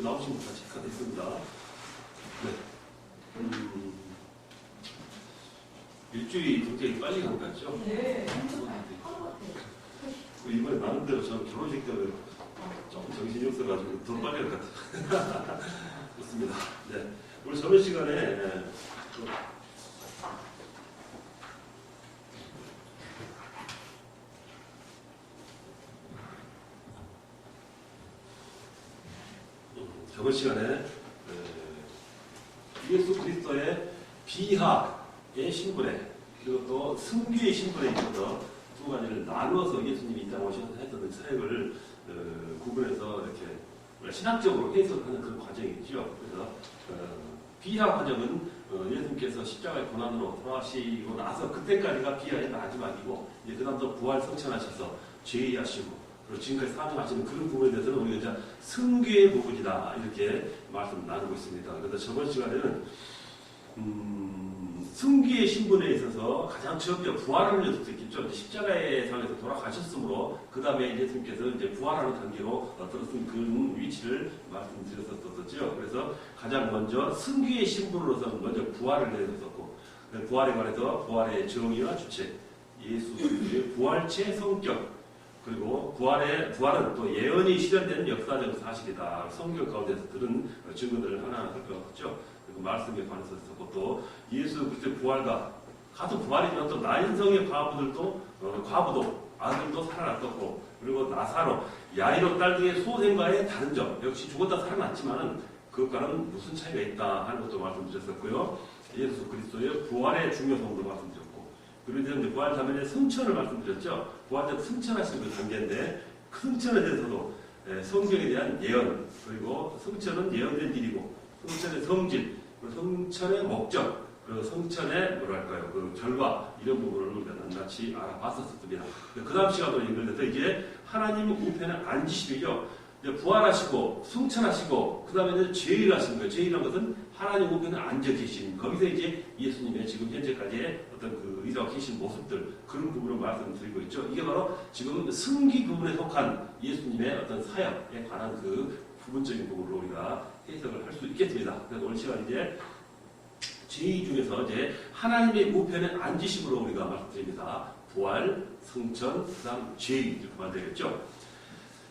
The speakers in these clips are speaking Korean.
나오신 분 다 체크됐습니다. 네. 일주일이 굉장히 빨리 간 것 같죠? 네, 엄청 한것 같아요. 이번에 나름대로 저 결혼식 때는 조금 정신이 없어가지고 더 빨리 갈 것 같아요. 좋습니다. 네. 우리 저번 시간에 저번 시간에 예수 그리스도의 비하의 신분에 그리고 또 승귀의 신분에 있어서 두 가지를 나누어서 예수님이 이 땅에 오셔서 했던 사역을 구분해서 이렇게 신학적으로 해석하는 그런 과정이죠. 그래서 비하 과정은 예수님께서 십자가의 고난으로 돌아가시고 나서 그때까지가 비하의 마지막이고 이제 그다음부터 부활 성천하셔서 죄의하시고 그리고 지금까지 사명하시는 그런 부분에 대해서는 우리가 이제 승귀의 부분이다 이렇게 말씀 나누고 있습니다. 그래서 저번 시간에는 승귀의 신분에 있어서 가장 처음에 부활하는 녀석도 있겠죠. 십자가의 상에서 돌아가셨으므로 그 다음에 예수님께서 이제 부활하는 단계로 들었던 그런 위치를 말씀드렸었죠. 그래서 가장 먼저 승귀의 신분으로서 먼저 부활을 내셨었고 부활에 관해서 부활의 정의와 주체, 예수 그리스도의 부활체 성격 그리고 부활은 또 예언이 실현되는 역사적 사실이다. 성경 가운데서 들은 증거들을 하나하나 살펴봤죠. 그리고 말씀에 관해서 있었고 또 예수 그리스도의 부활과 같은 부활이지만 또 나인성의 과부도 아들도 살아났었고 그리고 나사로 야이로 딸 등의 소생과의 다른 점 역시 죽었다 살아났지만은 그것과는 무슨 차이가 있다 하는 것도 말씀드렸었고요. 예수 그리스도의 부활의 중요성도 말씀드렸고 그리고 이제 부활 자면에 승천을 말씀드렸죠. 부활 때 승천하시는 그 단계인데 그 승천에 대해서도 성경에 대한 예언 그리고 승천은 예언된 일이고 승천의 성질 그리고 승천의 목적 그리고 성천의 뭐랄까요 그 결과 이런 부분을 우리가 낱낱이 알아봤었습니다. 그 다음 시간으로 연결돼서 이제 하나님 우편에 앉으시고요. 부활하시고 승천하시고 그 다음에 이제 제의를 하시는 거예요. 제의라는 것은 하나님 우편에 앉아 계신 거기서 이제 예수님의 지금 현재까지의 어떤 그 의사와 계신 모습들 그런 부분을 말씀드리고 있죠. 이게 바로 지금 승기 부분에 속한 예수님의 어떤 사역에 관한 그 부분적인 부분으로 우리가 해석을 할 수 있겠습니다. 그래서 오늘 시간 이제 제의 중에서 이제 하나님의 우편에 앉으심으로 우리가 말씀드립니다. 부활, 승천, 그 다음 제의 이렇게 보면 되겠죠.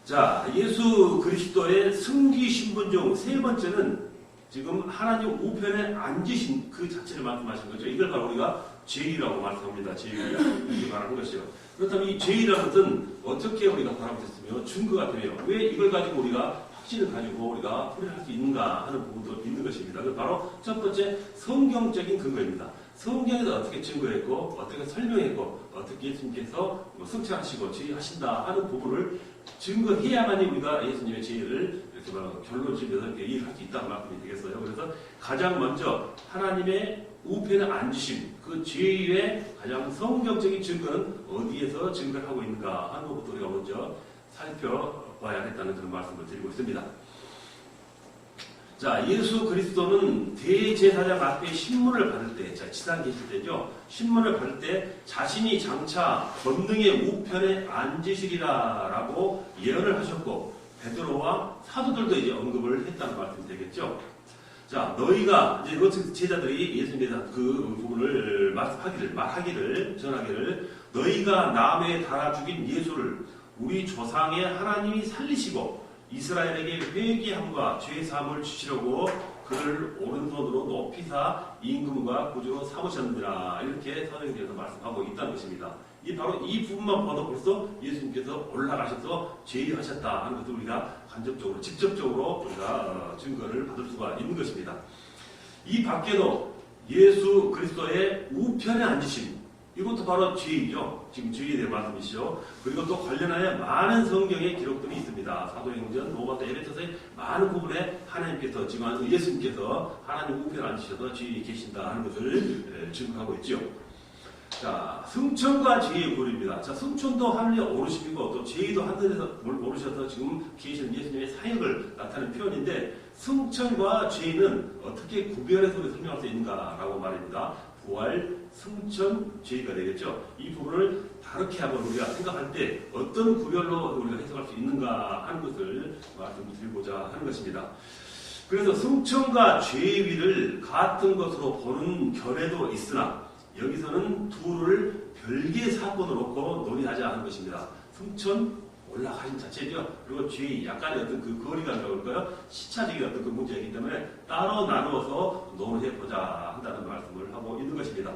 자, 예수 그리스도의 승기 신분 중 세 번째는 지금 하나님 우편에 앉으신 그 자체를 말씀하신 거죠. 이걸 바로 우리가 제의라고 말씀합니다. 제의 이렇게 말하는 것이요. 그렇다면 이 제의라는 것은 어떻게 우리가 바라보겠으며 증거가 되며 왜 이걸 가지고 우리가 확신을 가지고 우리가 풀이할 수 있는가 하는 부분도 있는 것입니다. 바로 첫 번째 성경적인 근거입니다. 성경에서 어떻게 증거했고 어떻게 설명했고 어떻게 예수님께서 승천하시고 제의하신다 하는 부분을 증거해야만이 우리가 예수님의 제의를 이렇게 결론 지면서 이렇게 이해할 수 있다는 말씀이 되겠어요. 그래서 가장 먼저 하나님의 우편에 앉으심 그 제의의 가장 성경적인 증거는 어디에서 증거를 하고 있는가 하는 것부터 우리가 먼저 살펴봐야겠다는 그런 말씀을 드리고 있습니다. 자, 예수 그리스도는 대제사장 앞에 신문을 받을 때, 자, 지상 계실 때죠. 신문을 받을 때 자신이 장차 권능의 우편에 앉으시리라라고 예언을 하셨고 베드로와 사도들도 이제 언급을 했다는 말씀이 되겠죠. 자, 너희가 이제 그 제자들이 예수님에 대한 그 부분을 전하기를 너희가 남에 달아 죽인 예수를 우리 조상의 하나님이 살리시고 이스라엘에게 회개함과 죄사함을 주시려고 그를 오른손으로 높이사 임금과 구주로 삼으셨느니라 이렇게 성경에서 말씀하고 있다는 것입니다. 바로 이 부분만 봐도 벌써 예수님께서 올라가셔서 제의하셨다 하는 것을 우리가 간접적으로 직접적으로 우리가 증거를 받을 수가 있는 것입니다. 이 밖에도 예수 그리스도의 우편에 앉으심 이것도 바로 죄의죠. 지금 죄의에 대한 말씀이시죠. 그리고 또 관련하여 많은 성경의 기록들이 있습니다. 사도행전, 로마서, 에베소서의 많은 부분에 하나님께서 지금 예수님께서 하나님 우편에 앉으셔서 죄의에 계신다 하는 것을 증거하고 있죠. 자, 승천과 죄의의 구분입니다. 자, 승천도 하늘에 오르시고 또 죄의도 하늘에서 오르셔서 지금 계시는 예수님의 사역을 나타내는 표현인데 승천과 죄의는 어떻게 구별해서 설명할 수 있는가라고 말입니다. 부활, 승천, 죄가 되겠죠. 이 부분을 다르게 한번 우리가 생각할 때 어떤 구별로 우리가 해석할 수 있는가 하는 것을 말씀드리고자 하는 것입니다. 그래서 승천과 죄위를 같은 것으로 보는 견해도 있으나 여기서는 둘을 별개의 사건으로 놓고 논의하자 하는 것입니다. 승천, 올라가신 자체죠. 그리고 죄위, 약간의 어떤 그 거리감이라고 할까요? 시차적인 어떤 그 문제이기 때문에 따로 나누어서 논의해보자 한다는 말씀을 하고 있는 것입니다.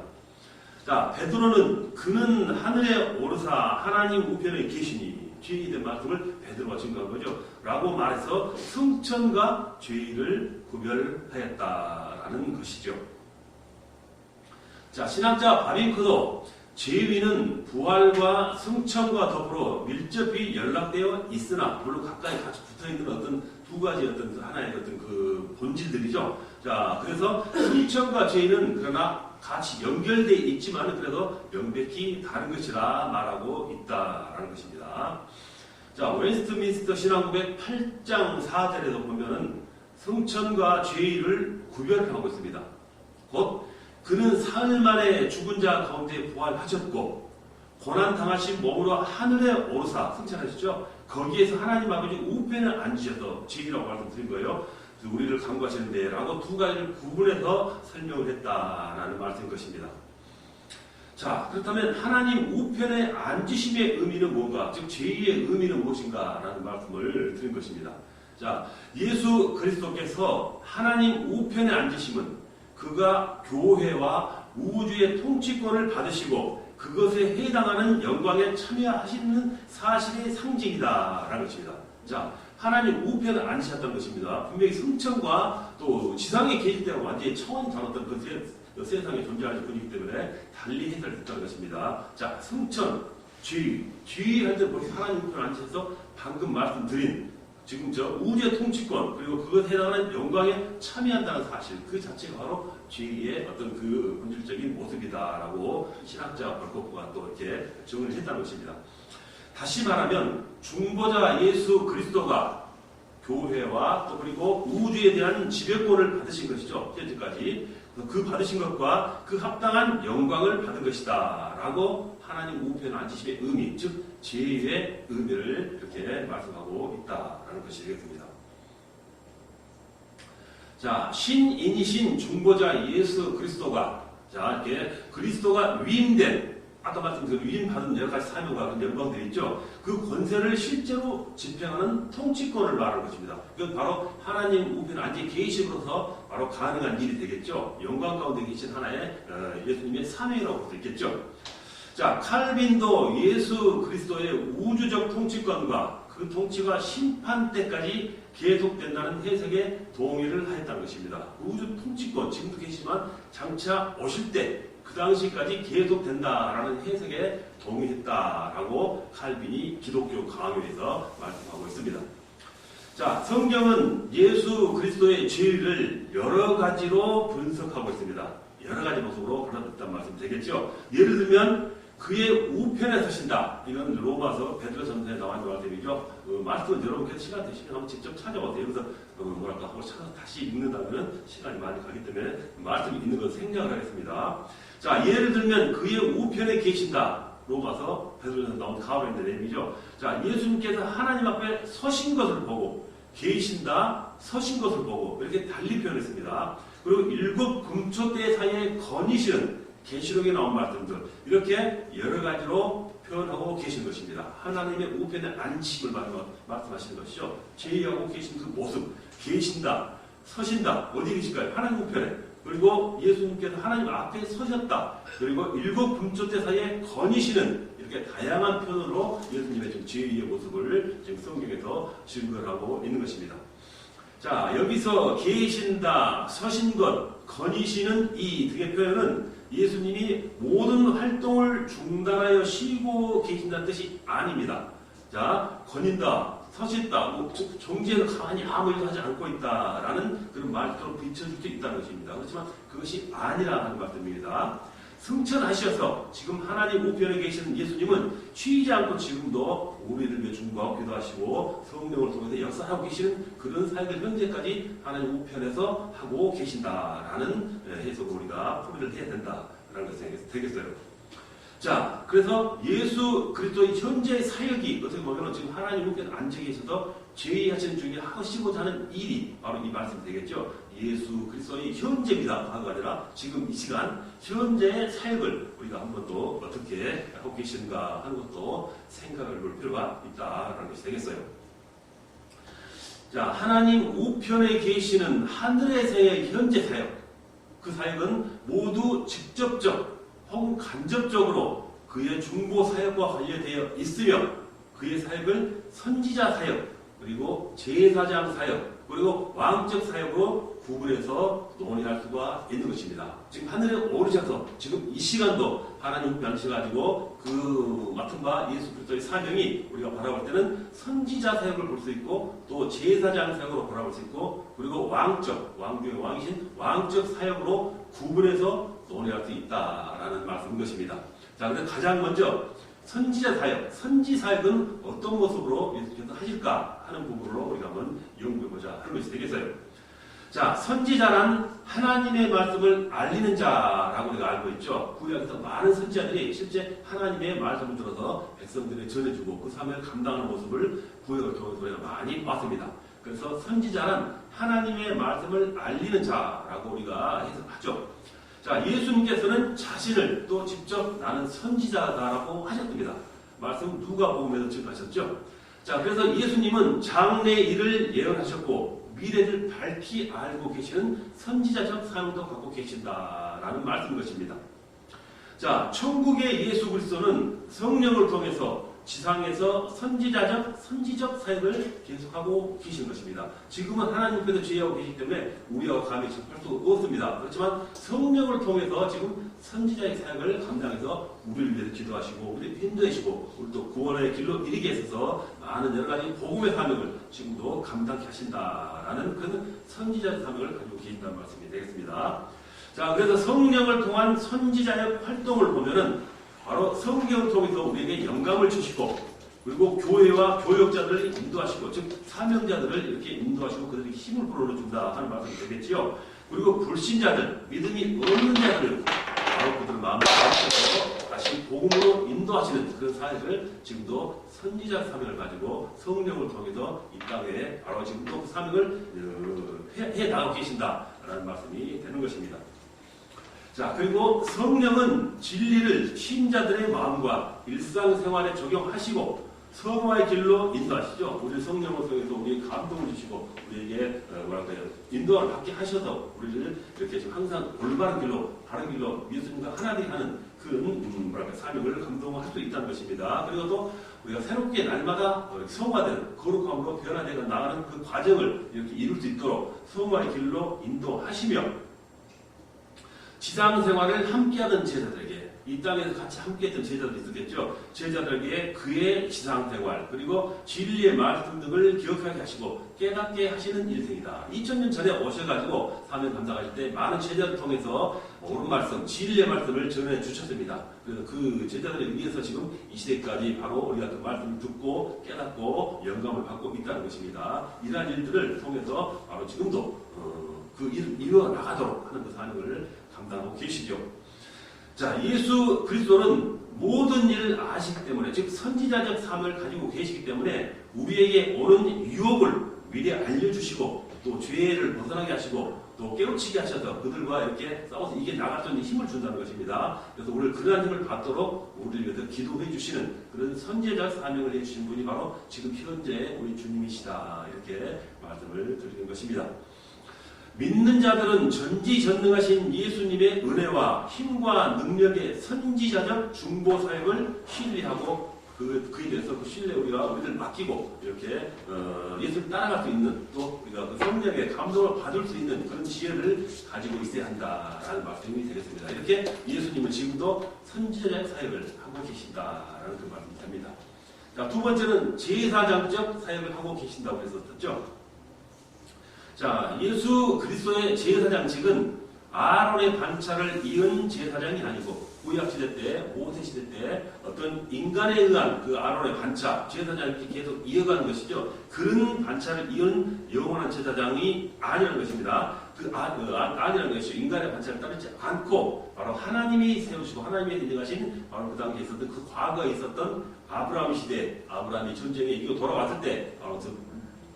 자, 베드로는 그는 하늘에 오르사 하나님 우편에 계시니 죄위에 대한 말씀을 베드로가 증거한 거죠. 라고 말해서 승천과 죄위를 구별하였다라는 것이죠. 자, 신학자 바빙크도 죄위는 부활과 승천과 더불어 밀접히 연락되어 있으나 물론 가까이 같이 붙어있는 어떤 두 가지 어떤 하나의 어떤 그 본질들이죠. 자, 그래서 승천과 죄위는 그러나 같이 연결되어 있지만 그래도 명백히 다른 것이라 말하고 있다라는 것입니다. 자, 웨스트민스터 신앙고백 8장 4절에도 보면은 승천과 죄위를 구별하고 있습니다. 곧 그는 사흘 만에 죽은 자 가운데 부활하셨고 고난 당하신 몸으로 하늘에 오르사 승천하셨죠. 거기에서 하나님 아버지 우편에 앉으셔서 죄위라고 말씀드린 거예요. 우리를 간구하시는데 라고 두 가지를 구분해서 설명을 했다라는 말씀인 것입니다. 자, 그렇다면 하나님 우편에 앉으심의 의미는 뭔가, 즉 죄위의 의미는 무엇인가 라는 말씀을 드린 것입니다. 자, 예수 그리스도께서 하나님 우편에 앉으심은 그가 교회와 우주의 통치권을 받으시고 그것에 해당하는 영광에 참여하시는 사실의 상징이다라는 것입니다. 자, 하나님 우편에 앉으셨다는 것입니다. 분명히 승천과 또 지상에 계실 때와 완전히 차원이 다르던 그 세상에 존재하는 분이기 때문에 달리 해설됐다는 것입니다. 자, 승천, 죄위 할 때 우리 하나님 우편에 앉으셔서 방금 말씀드린 지금 저 우주의 통치권 그리고 그것에 해당하는 영광에 참여한다는 사실 그 자체가 바로 죄의 어떤 그 본질적인 모습이다라고 신학자 벌코프가 또 이렇게 정의를 했다는 것입니다. 다시 말하면 중보자 예수 그리스도가 교회와 또 그리고 우주에 대한 지배권을 받으신 것이죠. 현재까지. 그 받으신 것과 그 합당한 영광을 받은 것이다 라고 하나님 우편에 앉으심의 의미, 즉 죄의 의미를 이렇게 말씀하고 있다라는 것이 되겠습니다. 자, 신인이신 중보자 예수 그리스도가 자, 이렇게 그리스도가 위임된 아까 말씀드린 위임받은 여러 가지 사명과 그런 영광들이 있죠. 그 권세를 실제로 집행하는 통치권을 말하는 것입니다. 그건 바로 하나님 우편에 앉아 계심으로서 바로 가능한 일이 되겠죠. 영광 가운데 계신 하나의 예수님의 사명이라고 볼 수 있겠죠. 자, 칼빈도 예수 그리스도의 우주적 통치권과 그 통치가 심판 때까지 계속된다는 해석에 동의를 하였다는 것입니다. 우주 통치권, 지금도 계시지만 장차 오실 때 그 당시까지 계속된다라는 해석에 동의했다라고 칼빈이 기독교 강요에서 말씀하고 있습니다. 자, 성경은 예수 그리스도의 죄를 여러 가지로 분석하고 있습니다. 여러 가지 모습으로 그렇다는 말씀 되겠죠. 예를 들면 그의 우편에 서신다. 이건 로마서 베드로전서에 나와 있는 말씀이죠. 말씀은 여러분께서 시간 되시면 한번 직접 찾아보세요. 여기서 뭐랄까 하고 찾아서 다시 읽는다면 시간이 많이 가기 때문에 말씀이 있는 건 생략을 하겠습니다. 자, 예를 들면 그의 우편에 계신다. 로마서 베드로전서 나온 가오라는 내용이죠. 자, 예수님께서 하나님 앞에 서신 것을 보고 계신다, 서신 것을 보고 이렇게 달리 표현했습니다. 그리고 일곱 금초대 사이에 거니시는 계시록에 나온 말씀들 이렇게 여러 가지로 표현하고 계신 것입니다. 하나님의 우편에 앉히심을 말씀하시는 것이죠. 제의하고 계신 그 모습, 계신다, 서신다, 어디 계실까요? 하나님 우편에. 그리고 예수님께서 하나님 앞에 서셨다. 그리고 일곱 금초대 사이에 거니시는 이렇게 다양한 표현으로 예수님의 지금 제의의 모습을 지금 성경에서 증거하고 있는 것입니다. 자, 여기서 계신다, 서신 것, 거니시는 이 등의 표현은 예수님이 모든 활동을 중단하여 쉬고 계신다는 뜻이 아닙니다. 자, 거닌다, 서신다, 정지해서 가만히 아무 일도 하지 않고 있다라는 그런 말처럼 비춰줄 수 있다는 것입니다. 그렇지만 그것이 아니라 하는 말씀입니다. 승천하셔서 지금 하나님 우편에 계시는 예수님은 쉬지 않고 지금도 우리를 위해 중보하고 기도하시고 성령을 통해서 역사하고 계시는 그런 사역을 현재까지 하나님 우편에서 하고 계신다라는 해석을 우리가 풀이를 해야 된다. 라는 것이 되겠어요. 자, 그래서 예수 그리스도의 현재 사역이 어떻게 보면 지금 하나님께서 앉아 계셔서 제의하시는 중에 하시고자 하는 일이 바로 이 말씀이 되겠죠. 예수 그리스도의 현재입니다. 과거가 아니라 지금 이 시간 현재의 사역을 우리가 한 번 더 어떻게 하고 계신가 하는 것도 생각을 볼 필요가 있다라는 것이 되겠어요. 자, 하나님 우편에 계시는 하늘에서의 현재 사역, 그 사역은 모두 직접적 혹은 간접적으로 그의 중보 사역과 관련되어 있으며 그의 사역을 선지자 사역, 그리고 제사장 사역, 그리고 왕적 사역으로 구분해서 논의할 수가 있는 것입니다. 지금 하늘에 오르셔서 지금 이 시간도 하나님 변시가지고 그 맡은 바 예수 그리스도의 사명이 우리가 바라볼 때는 선지자 사역을 볼 수 있고 또 제사장 사역으로 바라볼 수 있고 그리고 왕적, 왕중의 왕이신 왕적 사역으로 구분해서 논의할 수 있다라는 말씀인 것입니다. 자, 그런데 가장 먼저 선지자 사역, 선지 사역은 어떤 모습으로 예수께서 하실까 하는 부분으로 우리가 한번 연구해보자 하는 것이 되겠어요. 자, 선지자란 하나님의 말씀을 알리는 자라고 우리가 알고 있죠. 구약에서 많은 선지자들이 실제 하나님의 말씀을 들어서 백성들에게 전해주고 그 사명을 감당하는 모습을 구약을 통해서 우리가 많이 봤습니다. 그래서 선지자란 하나님의 말씀을 알리는 자라고 우리가 해석하죠. 자, 예수님께서는 자신을 또 직접 나는 선지자다라고 하셨습니다. 말씀 누가복음에서 증거하셨죠. 자, 그래서 예수님은 장래 일을 예언하셨고 미래를 밝히 알고 계시는 선지자적 사명도 갖고 계신다라는 말씀인 것입니다. 자, 천국의 예수 그리스도는 성령을 통해서 지상에서 선지적 사역을 계속하고 계신 것입니다. 지금은 하나님께서 지혜하고 계시기 때문에 우리하고 감히 접할 수 없습니다. 그렇지만 성령을 통해서 지금 선지자의 사역을 감당해서 우리를 위해서 기도하시고 우리를 인도하시고 우리 또 구원의 길로 이르게 하셔서 많은 여러 가지 복음의 사명을 지금도 감당케 하신다라는 그런 선지자의 사명을 가지고 계신다는 말씀이 되겠습니다. 자, 그래서 성령을 통한 선지자의 활동을 보면은 바로 성경을 통해서 우리에게 영감을 주시고 그리고 교회와 교역자들을 인도하시고 즉 사명자들을 이렇게 인도하시고 그들에게 힘을 불어넣어준다 하는 말씀이 되겠지요. 그리고 불신자들, 믿음이 없는 자들을 바로 그들 마음을 가르쳐서 다시 복음으로 인도하시는 그런 사역을 지금도 선지자 사명을 가지고 성령을 통해서 이 땅에 바로 지금도 그 사명을 해 나가고 계신다라는 말씀이 되는 것입니다. 자, 그리고 성령은 진리를 신자들의 마음과 일상생활에 적용하시고 성화의 길로 인도하시죠. 우리 성령을 통해서 우리에게 감동을 주시고 우리에게 인도를 받게 하셔서 우리를 이렇게 지금 항상 올바른 길로 바른 길로 예수님과 하나 되게 하는 그런 사명을 감동할 수 있다는 것입니다. 그리고 또 우리가 새롭게 날마다 성화되는 거룩함으로 변화되어 나가는 그 과정을 이렇게 이룰 수 있도록 성화의 길로 인도하시며 지상 생활을 함께하는 제자들에게 이 땅에서 같이 함께했던 제자들이 있었겠죠. 제자들에게 그의 지상 생활 그리고 진리의 말씀 등을 기억하게 하시고 깨닫게 하시는 인생이다. 2000년 전에 오셔가지고 사명 감당하실 때 많은 제자를 통해서 옳은 말씀, 진리의 말씀을 전해 주셨습니다. 그래서 그 제자들에 의해서 지금 이 시대까지 바로 우리가 그 말씀을 듣고 깨닫고 영감을 받고 있다는 것입니다. 이러한 일들을 통해서 바로 지금도 그 일을 이루어 나가도록 하는 그 사명을 감당하고 계시죠. 자, 예수 그리스도는 모든 일을 아시기 때문에 즉 선지자적 사명을 가지고 계시기 때문에 우리에게 오는 유혹을 미리 알려주시고 또 죄를 벗어나게 하시고 또 깨우치게 하셔서 그들과 이렇게 싸워서 이게 나갈 수 있는 힘을 준다는 것입니다. 그래서 우리를 그러한 힘을 받도록 우리를 위해서 기도해 주시는 그런 선지자적 사명을 해주신 분이 바로 지금 현재 우리 주님이시다 이렇게 말씀을 드리는 것입니다. 믿는 자들은 전지전능하신 예수님의 은혜와 힘과 능력의 선지자적 중보 사역을 신뢰하고 그에 대해서 그 신뢰 우리를 맡기고 이렇게 예수를 따라갈 수 있는 또 우리가 그 성령의 감동을 받을 수 있는 그런 지혜를 가지고 있어야 한다라는 말씀이 되겠습니다. 이렇게 예수님은 지금도 선지자적 사역을 하고 계신다라는 그 말씀이 됩니다. 자, 두 번째는 제사장적 사역을 하고 계신다고 했었죠. 자, 예수 그리스도의 제사장직은 아론의 반차를 이은 제사장이 아니고 구약시대 때, 모세시대 때 어떤 인간에 의한 그 아론의 반차, 제사장이 계속 이어가는 것이죠. 그런 반차를 이은 영원한 제사장이 아니라는 것입니다. 안이라는 것이 인간의 관찰을 따르지 않고 바로 하나님이 세우시고 하나님이 인정하신 바로 그 당시에 있었던 그 과거에 있었던 아브라함 시대, 아브라함이 전쟁에 이기고 돌아왔을 때 바로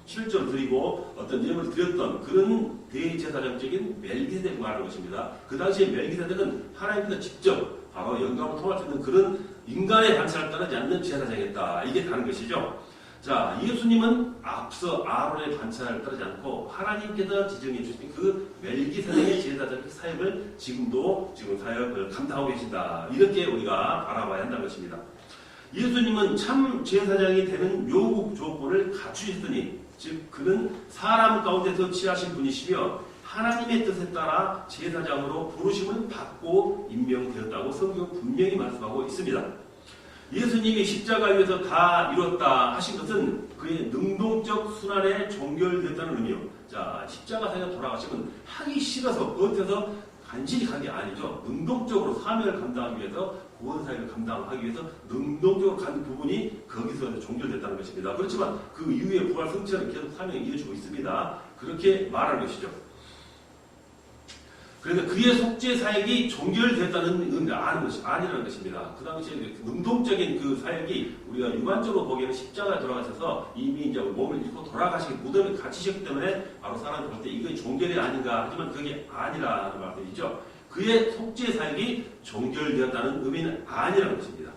실전을 드리고 어떤 예물을 드렸던 그런 대제사장적인 멜기세덱을 말하는 것입니다. 그 당시에 멜기세덱은 하나님께서 직접 바로 영광을 통할 수 있는 그런 인간의 관찰을 따르지 않는 제사장이었다. 이게 다른 것이죠. 자, 예수님은 앞서 아론의 관찰을 따르지 않고 하나님께서 지정해 주신 그 멜기세덱의 제사장적 사역을 지금 사역을 감당하고 계신다. 이렇게 우리가 바라봐야 한다는 것입니다. 예수님은 참 제사장이 되는 요구 조건을 갖추셨더니 즉 그는 사람 가운데서 취하신 분이시며 하나님의 뜻에 따라 제사장으로 부르심을 받고 임명되었다고 성경은 분명히 말씀하고 있습니다. 예수님이 십자가 위에서 다 이뤘다 하신 것은 그의 능동적 순환에 종결됐다는 의미요. 자, 십자가 사역에 돌아가시면 하기 싫어서 버텨서 간신히 간 게 아니죠. 능동적으로 사명을 감당하기 위해서 구원 사역을 감당하기 위해서 능동적으로 간 부분이 거기서 종결됐다는 것입니다. 그렇지만 그 이후에 부활 성취는 계속 사명이 이어지고 있습니다. 그렇게 말하는 것이죠. 그래서 그의 속죄 사역이 종결됐다는 의미가 아니라는 것입니다. 그 당시에 능동적인 그 사역이 우리가 유관적으로 보기에는 십자가에 돌아가셔서 이미 이제 몸을 잃고 돌아가시기 무덤에 갇히셨기 때문에 바로 사람들 볼 때 이게 종결이 아닌가 하지만 그게 아니라는 말씀이죠. 그의 속죄 사역이 종결되었다는 의미는 아니라는 것입니다.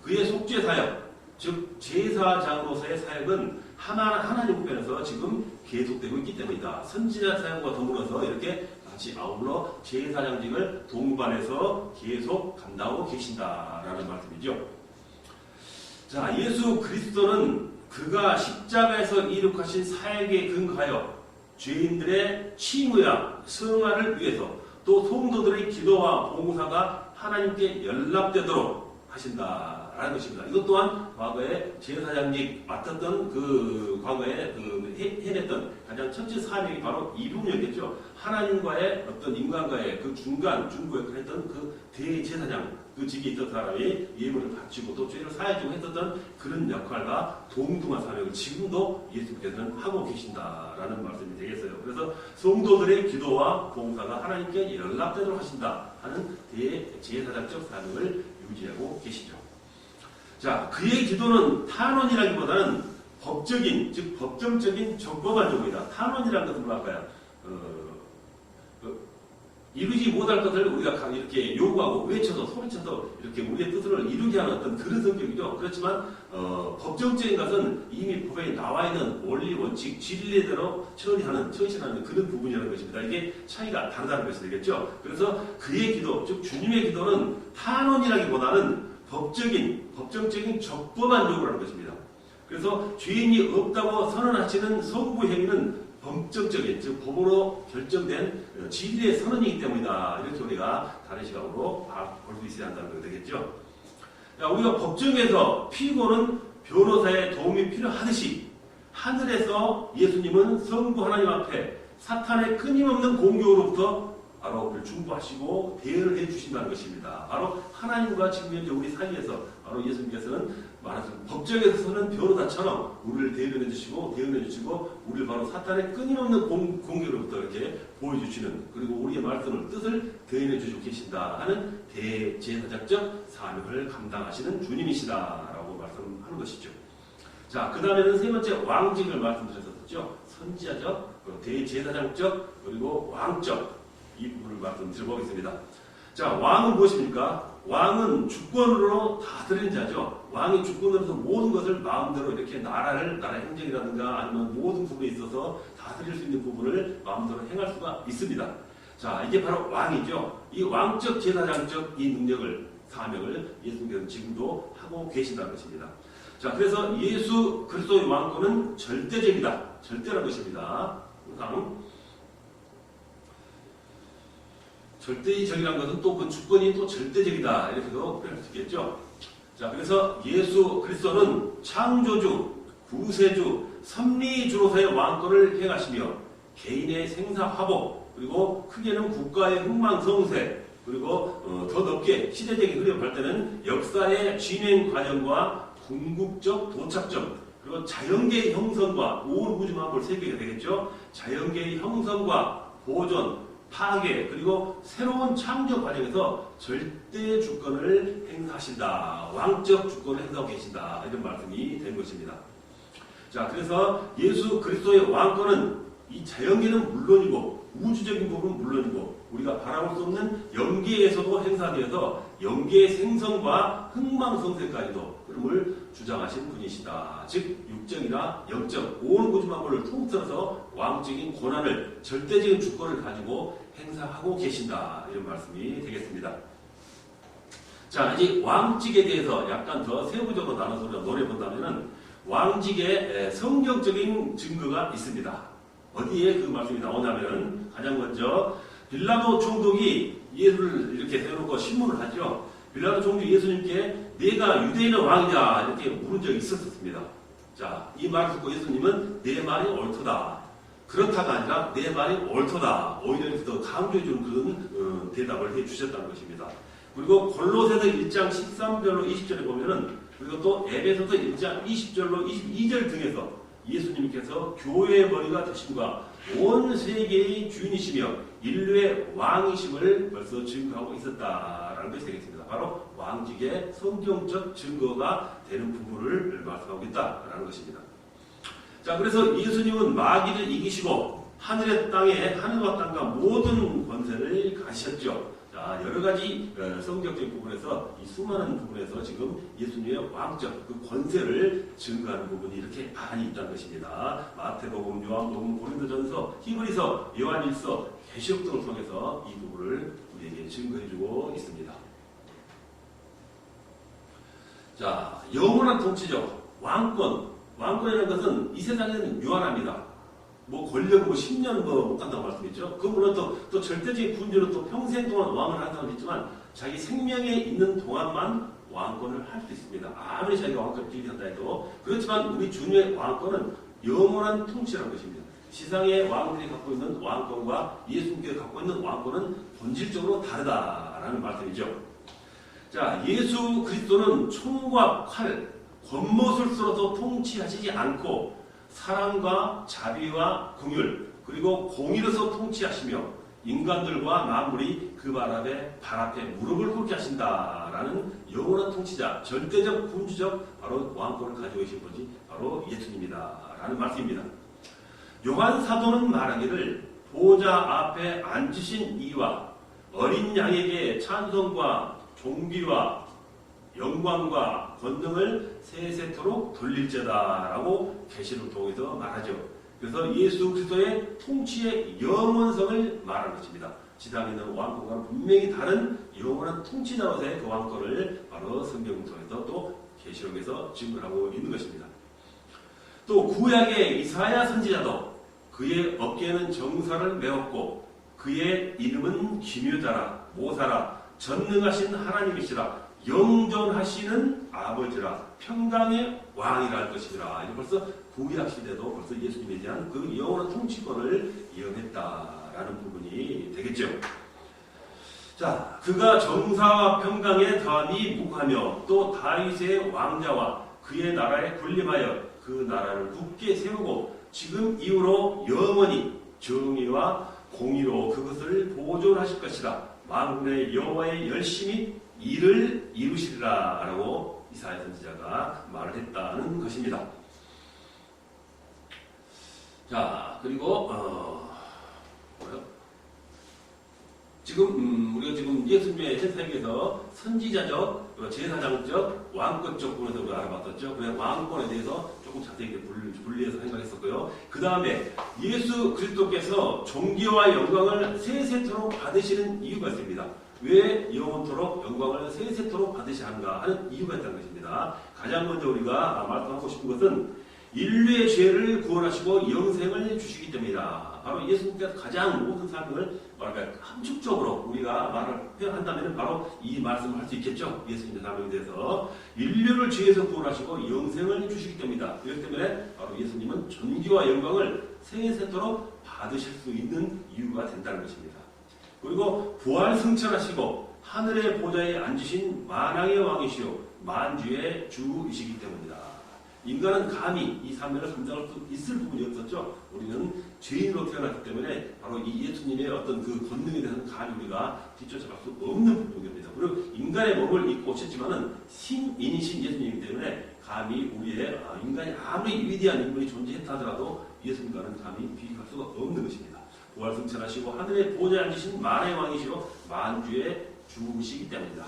그의 속죄 사역, 즉 제사장으로서의 사역은 하나님 우편에서 지금 계속되고 있기 때문이다. 선지자 사역과 더불어서 이렇게 같이 아울러 제사장직을 동반해서 계속 감당하고 계신다라는 말씀이죠. 자, 예수 그리스도는 그가 십자가에서 이룩하신 사역에 근거하여 죄인들의 칭의와 성화를 위해서 또 성도들의 기도와 봉사가 하나님께 연락되도록 하신다라는 것입니다. 이것 또한 과거에 제사장직 맡았던 그 과거에 해냈던 가장 첫째 사명이 바로 이 부분이었겠죠. 하나님과의 어떤 인간과의 그 중보역을 했던 그 대제사장 그 직이 있던 사람이 예물을 바치고 또 죄를 사해주고 했었던 그런 역할과 동등한 사명을 지금도 예수님께서는 하고 계신다라는 말씀이 되겠어요. 그래서 성도들의 기도와 봉사가 하나님께 연락되도록 하신다 하는 대제사장적 사명을 유지하고 계시죠. 자, 그의 기도는 탄원이라기보다는 법적인, 즉 법정적인 적법한 요구이다. 탄원이라는 것은 뭐랄까요? 이루지 못할 것을 우리가 이렇게 요구하고 외쳐서 소리쳐서 이렇게 우리의 뜻을 이루게 하는 어떤 그런 성격이죠. 그렇지만 법정적인 것은 이미 법에 나와 있는 원리, 원칙, 진리대로 처신하는 그런 부분이라는 것입니다. 이게 차이가 다르다는 것이 되겠죠. 그래서 그의 기도, 즉 주님의 기도는 탄원이라기보다는 법정적인 적법한 요구라는 것입니다. 그래서 죄인이 없다고 선언하시는 성부 행위는 법정적인, 즉 법으로 결정된 진리의 선언이기 때문이다. 이렇게 우리가 다른 시각으로 볼 수 있어야 한다는 것이 되겠죠. 우리가 법정에서 피고는 변호사의 도움이 필요하듯이 하늘에서 예수님은 성부 하나님 앞에 사탄의 끊임없는 공격으로부터 바로 그를 중보하시고 대응을 해주신다는 것입니다. 바로 하나님과 지금 현재 우리 사이에서 바로 예수님께서는 말하자면 법정에서는 변호사처럼 우리를 대응해 주시고 우리를 바로 사탄의 끊임없는 공격으로부터 이렇게 보여주시는, 그리고 우리의 말씀을 뜻을 대응해 주시고 계신다 하는 대제사장적 사명을 감당하시는 주님이시다라고 말씀하는 것이죠. 자, 그 다음에는 세 번째 왕직을 말씀드렸었죠. 선지자적, 대제사장적, 그리고 왕적, 이 부분을 말씀드려보겠습니다. 자, 왕은 무엇입니까? 왕은 주권으로 다스리는 자죠. 왕이 주권으로서 모든 것을 마음대로 이렇게 나라 행정이라든가 아니면 모든 부분에 있어서 다스릴 수 있는 부분을 마음대로 행할 수가 있습니다. 자, 이게 바로 왕이죠. 이 왕적 제사장적 이 능력을, 사명을 예수님께서는 지금도 하고 계신다는 것입니다. 자, 그래서 예수 그리스도의 왕권은 절대적이다. 절대라는 것입니다. 항상 절대적이라는 것은 또 그 주권이 또 절대적이다. 이렇게도 표현할 수 있겠죠. 자, 그래서 예수 그리스도는 창조주, 구세주, 섭리주로서의 왕권을 행하시며 개인의 생사화복, 그리고 크게는 국가의 흥망성쇠, 그리고 더 넓게 시대적인 흐름 할 때는 역사의 진행 과정과 궁극적 도착점, 그리고 자연계의 형성과 온 우주 만물 세계가 되겠죠. 자연계의 형성과 보존, 파괴, 그리고 새로운 창조 과정에서 절대 주권을 행사하신다. 왕적 주권을 행사하고 계신다. 이런 말씀이 된 것입니다. 자, 그래서 예수 그리스도의 왕권은 이 자연계는 물론이고 우주적인 부분은 물론이고 우리가 바라볼 수 없는 영계에서도 행사되어서 영계의 생성과 흥망성쇠까지도 그름을 주장하신 분이시다. 즉 육정이나 영적 온 우주 만물을 통틀어서 왕적인 권한을 절대적인 주권을 가지고 행사하고 계신다. 이런 말씀이 되겠습니다. 자, 이제 왕직에 대해서 약간 더 세부적으로 나눠서 우리가 논해본다면은 왕직의 성경적인 증거가 있습니다. 어디에 그 말씀이 나오냐면 가장 먼저 빌라도 총독이 예수를 이렇게 세워놓고 신문을 하죠. 빌라도 총독이 예수님께 내가 유대인의 왕이다 이렇게 물은 적이 있었습니다. 자, 이 말을 듣고 예수님은 내 말이 옳도다. 그렇다가 아니라 내 말이 옳도다. 오히려 더 강조해주는 그런 대답을 해주셨다는 것입니다. 그리고 골로새서 1장 13절로 20절에 보면은 그리고 또 에베소서 1장 20절로 22절 등에서 예수님께서 교회의 머리가 되심과 온 세계의 주인이시며 인류의 왕이심을 벌써 증거하고 있었다라는 것이 되겠습니다. 바로 왕직의 성경적 증거가 되는 부분을 말씀하고 있다라는 것입니다. 자, 그래서 예수님은 마귀를 이기시고 하늘의 땅에 하늘과 땅과 모든 권세를 가지셨죠. 자, 여러 가지 성경적 부분에서 이 수많은 부분에서 지금 예수님의 왕적 그 권세를 증거하는 부분이 이렇게 많이 있다는 것입니다. 마태복음, 요한복음, 고린도전서, 히브리서, 요한일서, 계시록 등을 통해서 이 부분을 우리에게 증거해주고 있습니다. 자, 영원한 통치적 왕권이라는 것은 이 세상에는 유한합니다. 뭐 권력 10년 못 간다고 말씀했죠. 그분은 또 절대적인 군주로 또 평생 동안 왕을 한 사람도 있지만 자기 생명에 있는 동안만 왕권을 할 수 있습니다. 아무리 자기가 왕권을 기대한다 해도. 그렇지만 우리 주님의 왕권은 영원한 통치라는 것입니다. 세상의 왕들이 갖고 있는 왕권과 예수님께서 갖고 있는 왕권은 본질적으로 다르다라는 말씀이죠. 자, 예수 그리스도는 총과 칼, 권못을 쓰러서 통치하시지 않고 사랑과 자비와 긍휼 그리고 공의로서 통치하시며 인간들과 만물이 그 발 앞에 무릎을 꿇게 하신다라는 영원한 통치자, 절대적 군주적 바로 왕권을 가지고 계신 분이 바로 예수님이다라는 말씀입니다. 요한 사도는 말하기를 보좌 앞에 앉으신 이와 어린 양에게 찬송과 존귀와 영광과 권능을 세세토록 돌릴지다라고 계시를 통해서 말하죠. 그래서 예수 그리스도의 통치의 영원성을 말하는 것입니다. 지상에 있는 왕권과는 분명히 다른 영원한 통치자로서의 그 왕권을 바로 성경을 통해서 또 계시록에서 증거하고 있는 것입니다. 또 구약의 이사야 선지자도 그의 어깨에는 정사를 메었고 그의 이름은 기묘자라 모사라 전능하신 하나님이시라 영존하시는 아버지라 평강의 왕이라 할 것이라. 이제 벌써 구약 시대도 벌써 예수님에 대한 그 영원한 통치권을 예언했다라는 부분이 되겠죠. 자, 그가 정사와 평강에 더함이 무하며 또 다윗의 왕자와 그의 나라에 군림하여 그 나라를 굳게 세우고 지금 이후로 영원히 정의와 공의로 그것을 보존하실 것이라. 만군의 여호와의 열심히 일을 이루시리라 라고 이사야 선지자가 말을 했다는 것입니다. 자, 그리고 우리가 지금 예수님의 세상에서 선지자적, 제사장적, 왕권적 부분에서 우리가 알아봤었죠. 그래서 왕권에 대해서 조금 자세히 분리해서 생각했었고요. 그 다음에 예수 그리스도께서 존귀와 영광을 세세토록 받으시는 이유가 있습니다. 왜 영원토록 영광을 세세토록 받으셔야 하는가 하는 이유가 있다는 것입니다. 가장 먼저 우리가 말씀하고 싶은 것은 인류의 죄를 구원하시고 영생을 주시기 때문이다. 바로 예수님께서 가장 모든 삶을 함축적으로 우리가 말을 표현한다면 바로 이 말씀을 할 수 있겠죠. 예수님의 삶에 대해서 인류를 죄에서 구원하시고 영생을 주시기 때문이다. 그렇기 때문에 바로 예수님은 존귀와 영광을 세세토록 받으실 수 있는 이유가 된다는 것입니다. 그리고 부활 승천하시고 하늘의 보좌에 앉으신 만왕의 왕이시오 만주의 주이시기 때문이다. 인간은 감히 이 사명을 감당할 수 있을 부분이 없었죠. 우리는 죄인으로 태어났기 때문에 바로 이 예수님의 어떤 그 권능에 대한 감히 우리가 뒤쫓아갈 수 없는 부분입니다. 그리고 인간의 몸을 입고 오셨지만은 신인이신 예수님이기 때문에 감히 우리의 인간이 아무리 위대한 인물이 존재했다 하더라도 예수님과는 감히 비교할 수가 없는 것입니다. 부활승천하시고 하늘의 보좌에 앉으신 만의 왕이시고 만주의 주시기 때문이다.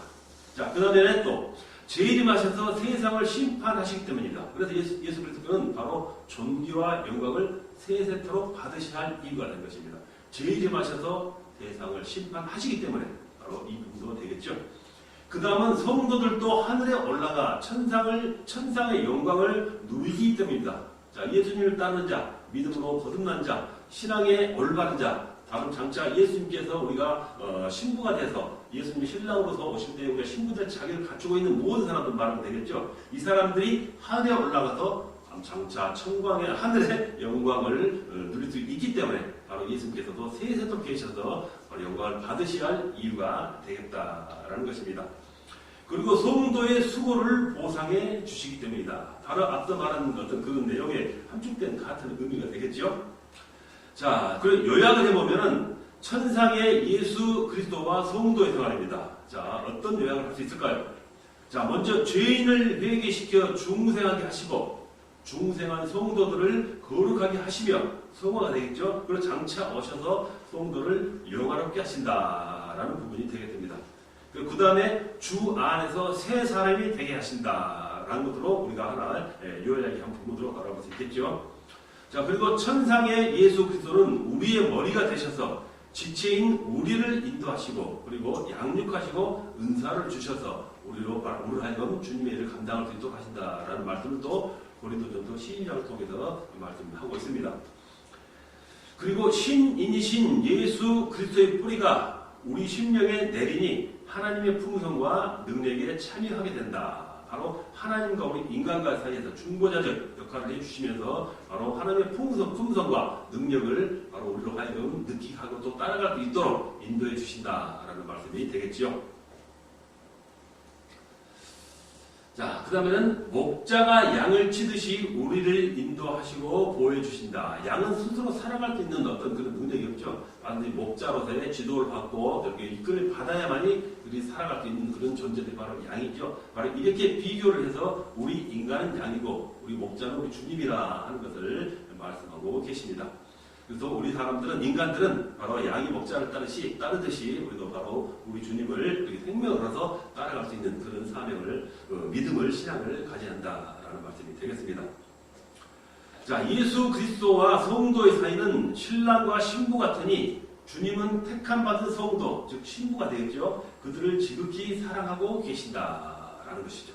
자, 그 다음에 또 재림하셔서 세상을 심판하시기 때문이다. 그래서 예수 그리스도는 바로 존귀와 영광을 세세토록 받으셔야 할 이유가 된 것입니다. 재림하셔서 세상을 심판하시기 때문에 바로 이 부분도 되겠죠. 그 다음은 성도들도 하늘에 올라가 천상의 영광을 누리기 때문입니다. 자, 예수님을 따르는 자, 믿음으로 거듭난 자, 신앙의 올바른 자, 다음 장차 예수님께서 우리가 신부가 돼서 예수님이 신랑으로서 오실 때 우리가 신부들 자기를 갖추고 있는 모든 사람들 말하면 되겠죠. 이 사람들이 하늘에 올라가서 장차 천광의 하늘의 영광을 누릴 수 있기 때문에 바로 예수님께서도 세세토록 계셔서 영광을 받으셔야 할 이유가 되겠다라는 것입니다. 그리고 성도의 수고를 보상해 주시기 때문이다. 바로 앞서 말한 어떤 그 내용에 함축된 같은 의미가 되겠죠. 자, 그리고 요약을 해보면은 천상의 예수 그리스도와 성도의 생활입니다. 자, 어떤 요약을 할 수 있을까요? 자, 먼저 죄인을 회개시켜 중생하게 하시고 중생한 성도들을 거룩하게 하시며 성화가 되겠죠. 그리고 장차 오셔서 성도를 영화롭게 하신다라는 부분이 되게 됩니다. 그 다음에 주 안에서 새 사람이 되게 하신다라는 것으로 우리가 하나 요약이 한 부분으로 알아볼 수 있겠죠. 자, 그리고 천상의 예수 그리스도는 우리의 머리가 되셔서 지체인 우리를 인도하시고 그리고 양육하시고 은사를 주셔서 우리로 하여금 주님의 일을 감당할 수 있도록 하신다라는 말씀을 또 고린도전서 12장을 통해서 말씀하고 있습니다. 그리고 신인이신 예수 그리스도의 뿌리가 우리 심령에 내리니 하나님의 풍성과 능력에 참여하게 된다. 바로 하나님과 우리 인간과 사이에서 중보자적 역할을 해주시면서 바로 하나님의 품성과 능력을 바로 우리로 하여금 느끼게 하고 또 따라갈 수 있도록 인도해 주신다라는 말씀이 되겠지요. 자, 그 다음에는 목자가 양을 치듯이 우리를 인도하시고 보여주신다. 양은 스스로 살아갈 수 있는 어떤 그런 능력이 없죠. 반드시 목자로서의 지도를 받고 이렇게 이끌을 받아야만이 그들이 살아갈 수 있는 그런 존재들이 바로 양이죠. 바로 이렇게 비교를 해서 우리 인간은 양이고 우리 목자는 우리 주님이라 하는 것을 말씀하고 계십니다. 그래서 우리 사람들은, 인간들은 바로 양이 목자를 따르듯이 우리도 바로 우리 주님을 생명을 얻어서 따라갈 수 있는 그런 사명을, 믿음을, 신앙을 가져야 한다라는 말씀이 되겠습니다. 자, 예수 그리스도와 성도의 사이는 신랑과 신부 같으니 주님은 택함 받은 성도, 즉 신부가 되겠죠. 그들을 지극히 사랑하고 계신다라는 것이죠.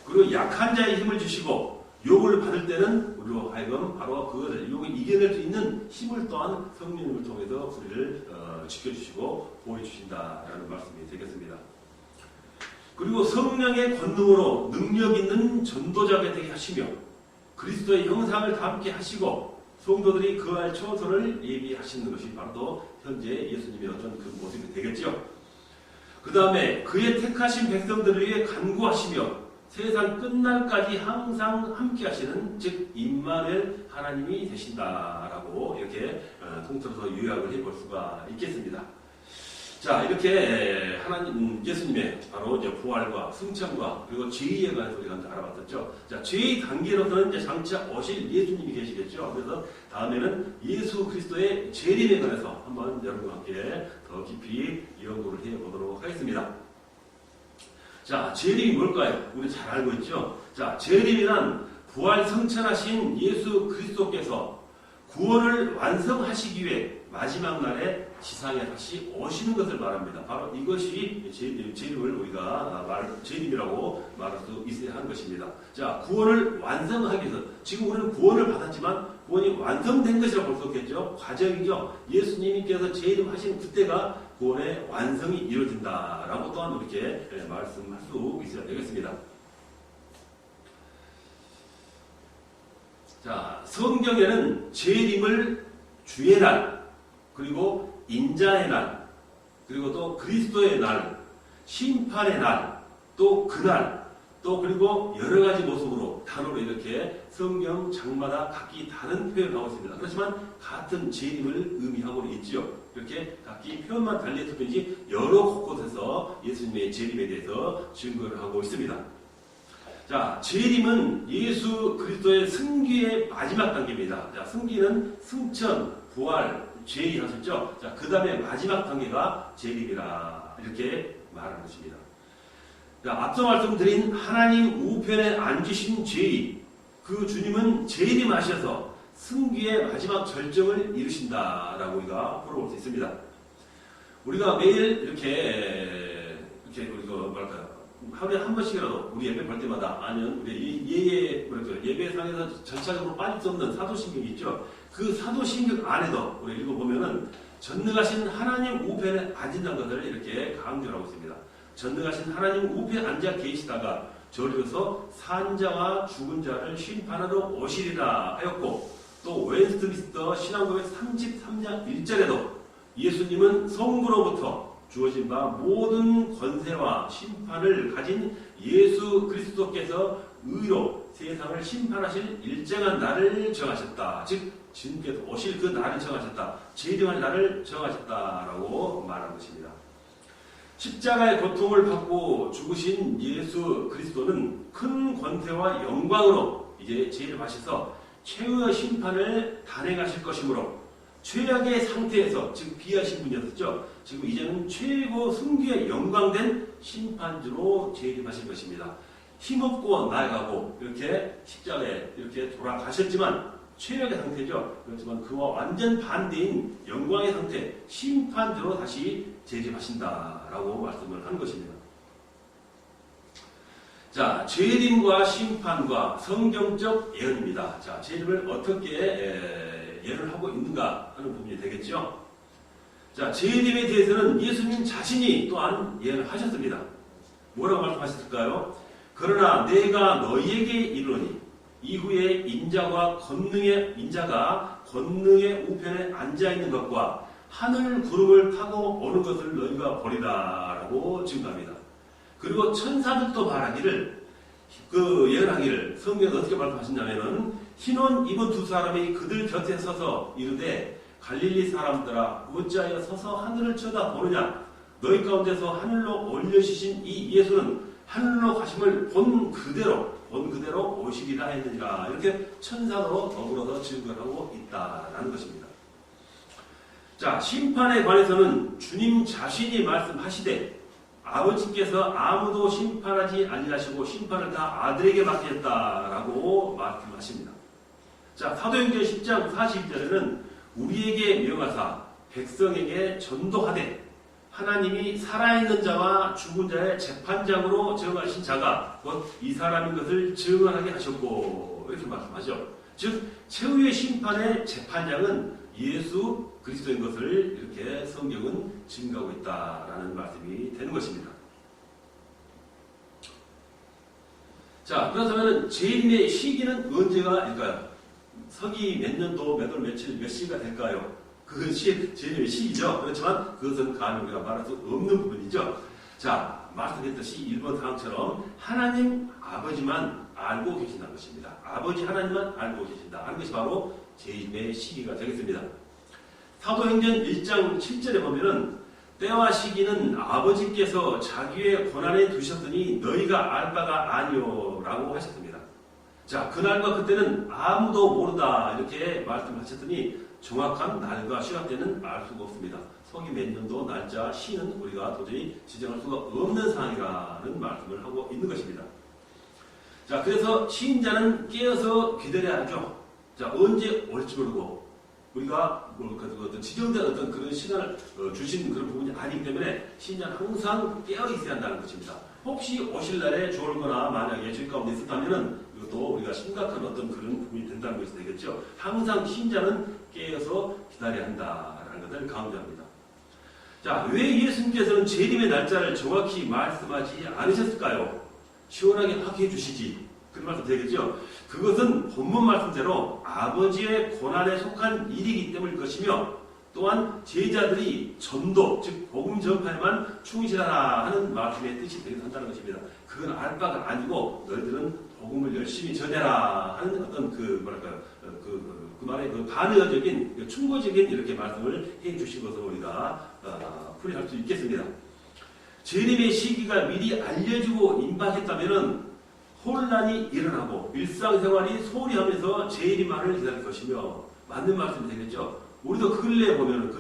그리고 약한 자의 힘을 주시고 욕을 받을 때는 우리로 하여금 바로 그것을 욕을 이겨낼 수 있는 힘을 또한 성령님을 통해서 우리를 지켜주시고 보여주신다라는 말씀이 되겠습니다. 그리고 성령의 권능으로 능력 있는 전도자가 되게 하시며 그리스도의 형상을 담게 하시고 성도들이 그할 처소를 예비하시는 것이 바로 또 현재 예수님의 어떤 그 모습이 되겠죠. 그 다음에 그의 택하신 백성들을 위해 간구하시며 세상 끝날까지 항상 함께 하시는 즉 임마누엘 하나님이 되신다라고 이렇게 통틀어서 요약을 해볼 수가 있겠습니다. 자, 이렇게 하나님 예수님의 바로 이제 부활과 승천과 그리고 죄에 관해서 우리가 알아봤었죠. 자, 죄의 단계로서는 이제 장차 오실 예수님이 계시겠죠. 그래서 다음에는 예수 그리스도의 재림에 관해서 한번 여러분과 함께 더 깊이 연구를 해보도록 하겠습니다. 자, 재림이 뭘까요? 우리 잘 알고 있죠? 자, 재림이란 부활 승천하신 예수 그리스도께서 구원을 완성하시기 위해 마지막 날에 지상에 다시 오시는 것을 말합니다. 바로 이것이 재림을 우리가 재림이라고 말할 수 있어야 하는 것입니다. 자, 구원을 완성하기 위해서 지금 우리는 구원을 받았지만 구원이 완성된 것이라고 볼 수 없겠죠. 과정이죠. 예수님께서 재림하신 그때가 구원의 완성이 이루어진다라고 또한 이렇게 말씀할 수 있어야 되겠습니다. 자, 성경에는 재림을 주의 날, 그리고 인자의 날, 그리고 또 그리스도의 날, 심판의 날, 또 그날, 또 그리고 여러 가지 모습으로 단어로 이렇게 성경 장마다 각기 다른 표현을 하고 있습니다. 그렇지만 같은 재림을 의미하고 있지요. 이렇게 각기 표현만 달리했을 뿐이지 여러 곳곳에서 예수님의 재림에 대해서 증거를 하고 있습니다. 자, 재림은 예수 그리스도의 승기의 마지막 단계입니다. 자, 승기는 승천, 부활, 재림하셨죠? 자, 그 다음에 마지막 단계가 재림이라 이렇게 말하는 것입니다. 자, 앞서 말씀드린 하나님 우편에 앉으신 죄인, 그 주님은 재림하셔서 승기의 마지막 절정을 이루신다라고 우리가 풀어볼 수 있습니다. 우리가 매일 이렇게 우리가 뭐랄까요? 하루에 한 번씩이라도 우리 예배 볼 때마다 아니면 우리 예배상에서 전차적으로 빠질 수 없는 사도신경이 있죠. 그 사도신경 안에도 우리 읽어보면은 전능하신 하나님 우편에 앉은다는 것을 이렇게 강조하고 있습니다. 전능하신 하나님 우편에 앉아 계시다가 저리로서 산자와 죽은 자를 심판하러 오시리라 하였고, 또 웨스트민스터 신앙고백 33장 1절에도 예수님은 성부로부터 주어진 바 모든 권세와 심판을 가진 예수 그리스도께서 의로 세상을 심판하실 일정한 날을 정하셨다. 즉 주님께서 오실 그 날을 정하셨다. 재림할 날을 정하셨다라고 말한 것입니다. 십자가의 고통을 받고 죽으신 예수 그리스도는 큰 권세와 영광으로 이제 재림하셔서 최후의 심판을 단행하실 것이므로 최악의 상태에서, 즉 비하신 분이었죠. 지금 이제는 최고 승기에 영광된 심판주로 재림하실 것입니다. 힘없고 나아가고 이렇게 십자가에 이렇게 돌아가셨지만 최악의 상태죠. 그렇지만 그와 완전 반대인 영광의 상태, 심판주로 다시 재림하신다라고 말씀을 하는 것입니다. 자, 재림과 심판과 성경적 예언입니다. 자, 재림을 어떻게 예언을 하고 있는가 하는 부분이 되겠죠. 자, 재림에 대해서는 예수님 자신이 또한 예언을 하셨습니다. 뭐라고 말씀하셨을까요? 그러나 내가 너희에게 이르노니 이후에 인자가 권능의 우편에 앉아 있는 것과 하늘 구름을 타고 오는 것을 너희가 보리라라고 증거합니다. 그리고 천사들도 말하기를, 예언하기를, 성경에 어떻게 말씀하셨냐면은 흰옷 입은 두 사람이 그들 곁에 서서 이르되 갈릴리 사람들아 어찌하여 서서 하늘을 쳐다보느냐, 너희 가운데서 하늘로 올려주신 이 예수는 하늘로 가심을 본 그대로 오시리라 했느니라. 이렇게 천사로 더불어서 증거하고 있다라는 것입니다. 자, 심판에 관해서는 주님 자신이 말씀하시되 아버지께서 아무도 심판하지 아니하시고 심판을 다 아들에게 맡겼다라고 말씀하십니다. 자, 사도행전 10장 42절에는 우리에게 명하사 백성에게 전도하되 하나님이 살아있는 자와 죽은 자의 재판장으로 정하신 자가 곧 이 사람인 것을 증언하게 하셨고, 이렇게 말씀하죠. 즉 최후의 심판의 재판장은 예수 그리스도인 것을 이렇게 성경은 증거하고 있다라는 말씀이 되는 것입니다. 자, 그렇다면 재림의 시기는 언제가일까요? 서기 몇 년도, 몇 월, 며칠, 몇 시가 될까요? 그것이 재림의 시기죠. 그렇지만 그것은 감히 우리가 말할 수 없는 부분이죠. 자, 말씀했듯이 1번 사항처럼 하나님 아버지만 알고 계신다는 것입니다. 아버지 하나님만 알고 계신다 하는 것이 바로 재림의 시기가 되겠습니다. 사도행전 1장 7절에 보면은 때와 시기는 아버지께서 자기의 권한에 두셨더니 너희가 알 바가 아니오 라고 하셨습니다. 자, 그날과 그때는 아무도 모른다 이렇게 말씀하셨더니 정확한 날과 시간대는 알 수가 없습니다. 서기 몇 년도, 날짜, 시는 우리가 도저히 지정할 수가 없는 상황이라는 말씀을 하고 있는 것입니다. 자, 그래서 시인자는 깨어서 기다려야 하죠. 자, 언제 올지 모르고 우리가 어떤 지정된 어떤 그런 시간을 주신 그런 부분이 아니기 때문에 시인자는 항상 깨어 있어야 한다는 것입니다. 혹시 오실 날에 좋을거나 만약에 저희 가운데 있었다면은 이것도 우리가 심각한 어떤 그런 부분이 된다는 것이 되겠죠. 항상 시인자는 깨어서 기다려야 한다라는 것을 강조합니다. 자, 왜 예수님께서는 재림의 날짜를 정확히 말씀하지 않으셨을까요? 시원하게 확인해 주시지. 그런 말씀 되겠죠. 그것은 본문 말씀대로 아버지의 고난에 속한 일이기 때문일 것이며 또한 제자들이 전도, 즉 복음 전파에만 충실하라 하는 말씀의 뜻이 되기도 한다는 것입니다. 그건 알 바가 아니고 너희들은 복음을 열심히 전해라 하는 어떤 그 말의 그 반의적인 충고적인 이렇게 말씀을 해 주신 것으로 우리가 풀이할 수 있겠습니다. 재림의 시기가 미리 알려지고 임박했다면은 혼란이 일어나고 일상생활이 소홀히 하면서 재림만을 기다릴 것이며 맞는 말씀이 되겠죠. 우리도 근래에 보면은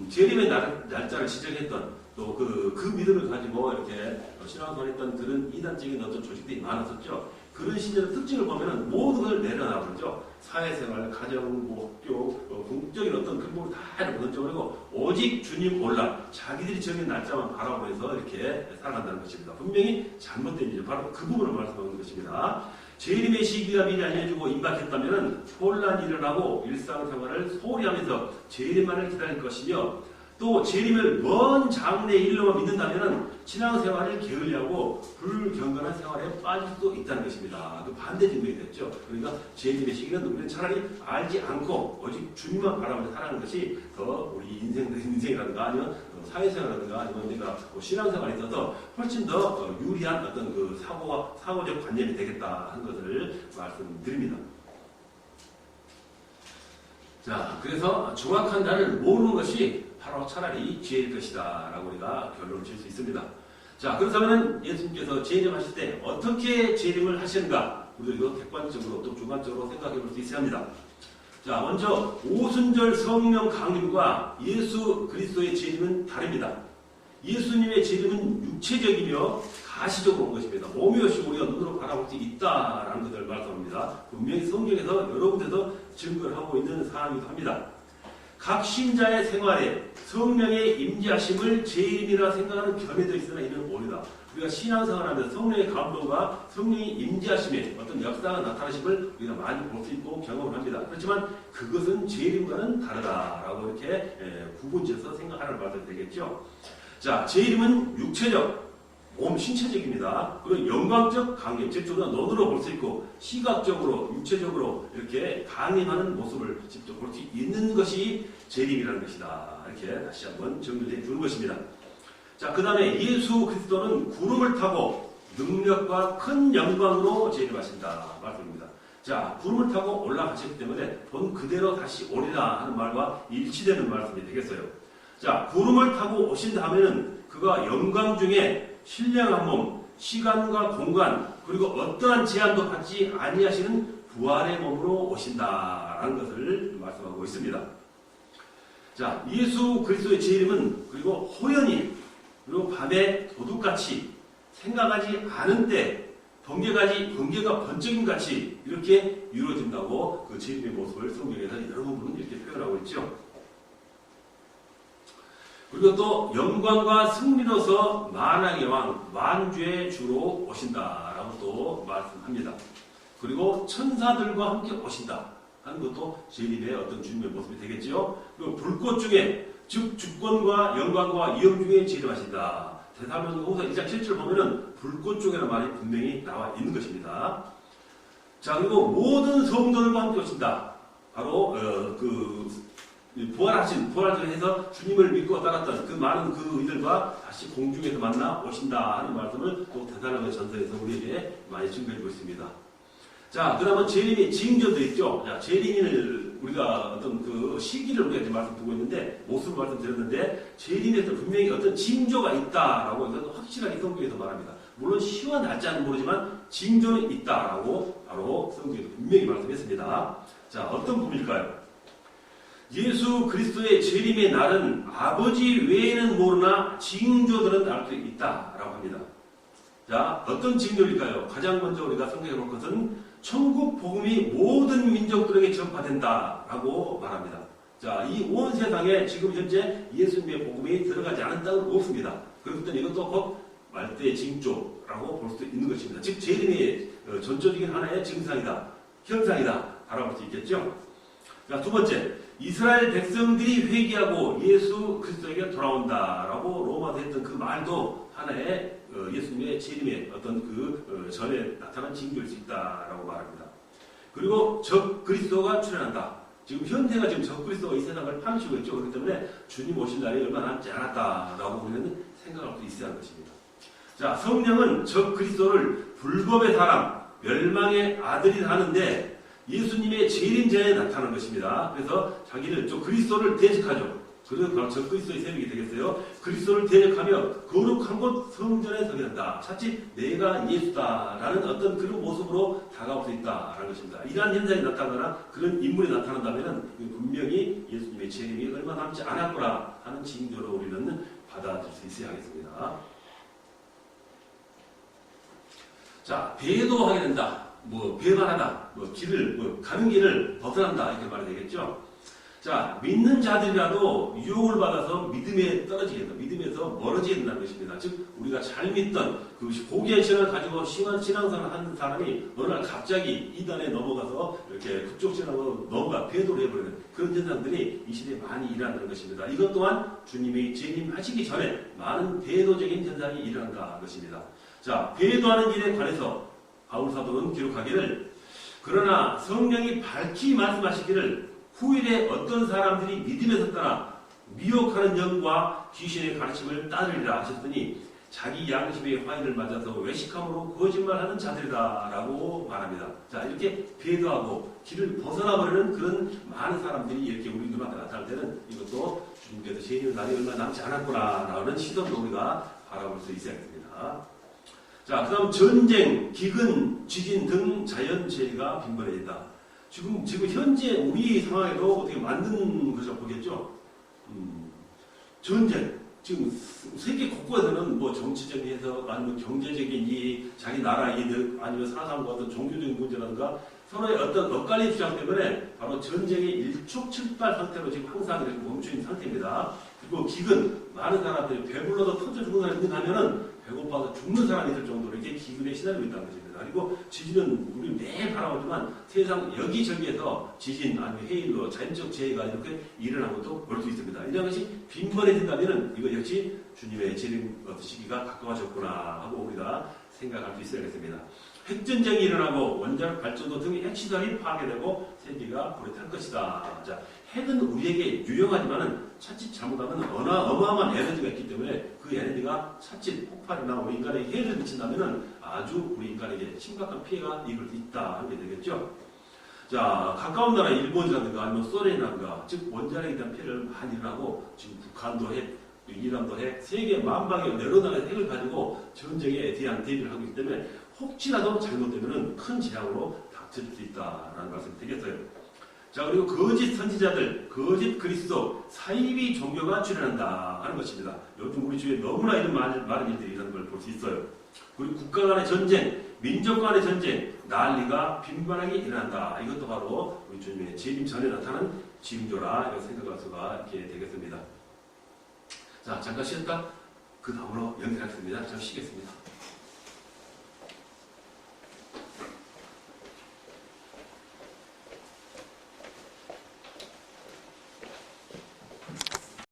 재림의 날짜를 지적했던 또 그 믿음을 가지고 이렇게 신앙생활했던 그런 이단적인 어떤 조직들이 많았었죠. 그런 시절의 특징을 보면은 모든 걸 내려놔 버리죠. 사회생활, 가정, 목표, 궁적인 어떤 근본을 다 이렇게 던져버리고 오직 주님 올라 자기들이 정한 날짜만 바라보면서 이렇게 살아간다는 것입니다. 분명히 잘못된 일이죠. 바로 그 부분을 말씀하는 것입니다. 재림의 시기가 미리 알려주고 임박했다면 혼란이 일어나고 일상생활을 소홀히 하면서 재림만을 기다릴 것이며 또 재림을 먼 장래의 일로만 믿는다면 신앙생활을 게을리하고 불경건한 생활에 빠질 수도 있다는 것입니다. 그 반대 증명이 됐죠. 그러니까 재림의 시기는 우리는 차라리 알지 않고 오직 주님만 바라보며 살아가는 것이 더 우리 인생이라든가 아니면 사회생활이라든가 아니면 내가 신앙생활에 있어서 훨씬 더 유리한 어떤 그 사고적 관념이 되겠다 하는 것을 말씀드립니다. 자, 그래서 정확한 날을 모르는 것이 바로 차라리 지혜일 것이다 라고 우리가 결론을 질 수 있습니다. 자, 그렇다면 예수님께서 재림하실 때 어떻게 재림을 하시는가 우리도 이거 객관적으로 또 주관적으로 생각해 볼 수 있어야 합니다. 자, 먼저 오순절 성령 강림과 예수 그리스도의 재림은 다릅니다. 예수님의 재림은 육체적이며 가시적으로 온 것입니다. 오묘시 우리가 눈으로 바라볼 수 있다라는 것을 말씀합니다. 분명히 성경에서 여러 군데서 증거를 하고 있는 사항이기도 합니다. 각 신자의 생활에 성령의 임재하심을 재림이라 생각하는 견해도 있으나 이는 오류다. 우리가 신앙생활하면서 성령의 감동과 성령의 임재하심의 어떤 역사가 나타나심을 우리가 많이 볼 수 있고 경험을 합니다. 그렇지만 그것은 재림과는 다르다라고 이렇게 구분지어서 생각하라는 말도 되겠죠. 자, 재림은 육체적, 몸 신체적입니다. 그리고 영광적 강림, 즉 우리가 눈으로 볼 수 있고 시각적으로, 육체적으로 이렇게 강림하는 모습을 직접 볼 수 있는 것이 재림이라는 것이다. 이렇게 다시 한번 정리해 주는 것입니다. 자, 그 다음에 예수 그리스도는 구름을 타고 능력과 큰 영광으로 재림하신다 말씀입니다. 자, 구름을 타고 올라가셨기 때문에 본 그대로 다시 오리라 하는 말과 일치되는 말씀이 되겠어요. 자, 구름을 타고 오신다 하면은 그가 영광 중에 신령한 몸, 시간과 공간, 그리고 어떠한 제한도 받지 아니하시는 부활의 몸으로 오신다라는 것을 말씀하고 있습니다. 자, 예수 그리스도의 재림은 그리고 호연히 그리고 밤에 도둑같이 생각하지 않은 때 번개가 번쩍임 같이 이렇게 이루어진다고 그 재림의 모습을 성경에서 여러 부분은 이렇게 표현하고 있죠. 그리고 또 영광과 승리로서 만왕의 왕, 만주의 주로 오신다라고 또 말씀합니다. 그리고 천사들과 함께 오신다 하는 것도 재림의 어떤 주님의 모습이 되겠지요. 그리고 불꽃 중에 즉 주권과 영광과 위엄 중에 재림하신다. 데살로니가후서 1장 7절 보면은 불꽃 중이라는 말이 분명히 나와 있는 것입니다. 자, 그리고 모든 성도들과 함께 오신다. 바로 부활을 해서 주님을 믿고 따랐던 그 많은 그 이들과 다시 공중에서 만나 오신다 하는 말씀을 또 데살로니가 전서에서 우리에게 많이 증거해주고 있습니다. 자, 그러면 재림의 징조도 있죠. 자, 재림을 우리가 어떤 그 시기를 우리가 지금 말씀드리고 있는데, 모습을 말씀드렸는데, 재림에서 분명히 어떤 징조가 있다라고 이것도 확실하게 성경에서 말합니다. 물론 시와 날짜는 모르지만 징조는 있다라고 바로 성경에서 분명히 말씀했습니다. 자, 어떤 부분일까요? 예수 그리스도의 재림의 날은 아버지 외에는 모르나 징조들은 알 수 있다라고 합니다. 자, 어떤 징조일까요? 가장 먼저 우리가 생각해 볼 것은 천국 복음이 모든 민족들에게 전파된다라고 말합니다. 자, 이 온 세상에 지금 현재 예수님의 복음이 들어가지 않은 땅은 없습니다. 그렇기 때문에 이것도 곧 말대의 징조라고 볼 수 있는 것입니다. 즉 재림의 전조적인 하나의 증상이다, 현상이다 바라볼 수 있겠죠. 자, 두 번째, 이스라엘 백성들이 회개하고 예수 그리스도에게 돌아온다라고 로마서 했던 그 말도 하나의 예수님의 재림의 어떤 그 전에 나타난 징조일 수 있다라고 말합니다. 그리고 적 그리스도가 출현한다. 지금 현대가 지금 적그리스도가 이 세상을 파헤치고 있죠. 그렇기 때문에 주님 오실 날이 얼마 남지 않았다라고 우리는 생각할 수 있어야 하는 것입니다. 자, 성령은 적그리스도를 불법의 사람, 멸망의 아들이라 하는데 예수님의 재림전에 나타나는 것입니다. 그래서 자기는 저 그리스도를 대적하죠. 그래서 바로 적그리스도의 세력이 되겠어요. 그리스도를 대적하며 거룩한 곳 성전에 서게 된다. 차치 내가 예수다라는 어떤 그런 모습으로 다가올 수 있다라는 것입니다. 이러한 현상이 나타나거나 그런 인물이 나타난다면 분명히 예수님의 재림이 얼마 남지 않았구나 하는 징조로 우리는 받아들일 수 있어야 하겠습니다. 자, 배도하게 된다. 배반하다. 가는 길을 벗어난다. 이렇게 말이 되겠죠. 자, 믿는 자들이라도 유혹을 받아서 믿음에 떨어지게 된다. 믿음에서 멀어지게 된다는 것입니다. 즉, 우리가 잘 믿던 그 고귀한 신앙을 가지고 신앙생활을 하는 사람이 어느 날 갑자기 이단에 넘어가서 이렇게 그쪽 신앙으로 배도를 해버리는 그런 현상들이 이 시대에 많이 일어나는 것입니다. 이것 또한 주님이 재림하시기 전에 많은 배도적인 현상이 일어난다는 것입니다. 자, 배도하는 일에 관해서 바울 사도는 기록하기를 그러나 성령이 밝히 말씀하시기를 후일에 어떤 사람들이 믿음에서 떠나 미혹하는 영과 귀신의 가르침을 따르리라 하셨더니 자기 양심의 화인을 맞아서 외식함으로 거짓말하는 자들이다 라고 말합니다. 자, 이렇게 배도하고 길을 벗어나버리는 그런 많은 사람들이 이렇게 우리 눈앞에 나타날 때는 이것도 주님께서 재림의 날이 얼마 남지 않았구나 라는 시선으로 우리가 바라볼 수 있어야겠습니다. 자, 그 다음 전쟁, 기근, 지진 등 자연재해가 빈번해진다. 지금 현재 우리 상황에도 어떻게 만든 것을 보겠죠? 전쟁. 지금 세계 곳곳에서는 정치적인 해석, 아니면 경제적인 이익, 자기 나라 이득, 아니면 사상과 어떤 종교적인 문제라든가 서로의 어떤 엇갈린 주장 때문에 바로 전쟁의 일촉즉발 상태로 지금 항상 이렇게 멈춘 상태입니다. 그리고 기근, 많은 사람들이 배불러서 터져 죽는 사람이 있는가면은 배고파서 죽는 사람이 있을 정도로 이렇게 기근에 시달리고 있다는 것입니다. 그리고 지진은 우리 매일 바라보지만 세상 여기저기에서 지진 아니면 해일로 자연적 재해가 이렇게 일어난 것도 볼 수 있습니다. 이런 것이 빈번해진다면 이거 역시 주님의 재림 시기가 가까워졌구나 하고 우리가 생각할 수 있어야겠습니다. 핵전쟁이 일어나고 원자력 발전소 등의 핵시설이 파괴되고 세계가 불에 탈 것이다. 자, 핵은 우리에게 유용하지만은 차칫 잘못하면 어마어마한 에너지가 있기 때문에 그 에너지가 차칫 폭발이나 우리 인간에게 해를 미친다면은 아주 우리 인간에게 심각한 피해가 입을 수 있다 하게 되겠죠. 자, 가까운 나라 일본이라든가 아니면 소련이라든가 즉 원자력에 대한 피해를 많이 일어나고 지금 북한도 핵, 이란도 핵, 세계 만방의 여러 나라의 핵을 가지고 전쟁에 대한 대비를 하고 있기 때문에 혹시라도 잘못되면 큰 재앙으로 닥칠 수 있다라는 말씀이 되겠어요. 자, 그리고 거짓 선지자들, 거짓 그리스도, 사이비 종교가 출현한다 하는 것입니다. 요즘 우리 주위에 너무나 이런 많은 일들이 이런 걸 볼 수 있어요. 그리고 국가 간의 전쟁, 민족 간의 전쟁, 난리가 빈번하게 일어난다. 이것도 바로 우리 주님의 재림 전에 나타나는 징조라 이렇게 생각할 수가 있게 되겠습니다. 자, 잠깐 쉬었다 그 다음으로 연결하겠습니다. 잠시 쉬겠습니다.